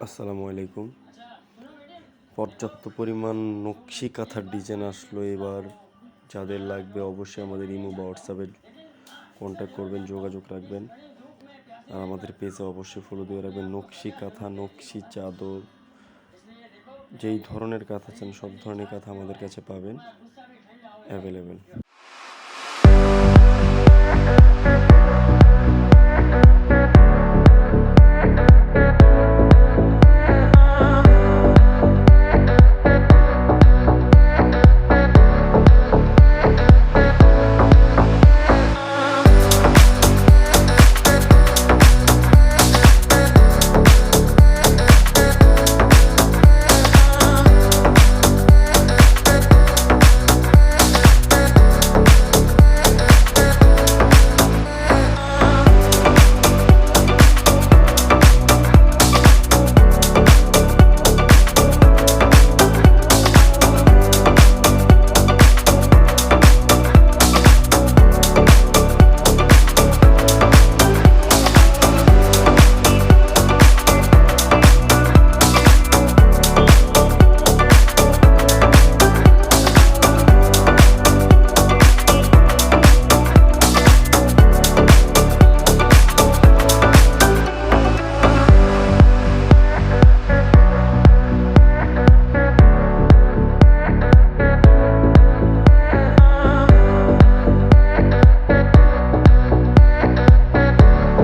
আসসালামু আলাইকুম। পর্যাপ্ত পরিমাণ নকশি কাঁথার ডিজাইন আসলো এবার। যাদের লাগবে অবশ্যই আমাদের ইমো বা হোয়াটসঅ্যাপে কন্ট্যাক্ট করবেন, যোগাযোগ রাখবেন। আর আমাদের পেজে অবশ্যই ফলো দিয়ে রাখবেন। নকশি কাঁথা, নকশি চাদর, যেই ধরনের কাঁথা চান সব ধরনের কাঁথা আমাদের কাছে পাবেন অ্যাভেলেবেল।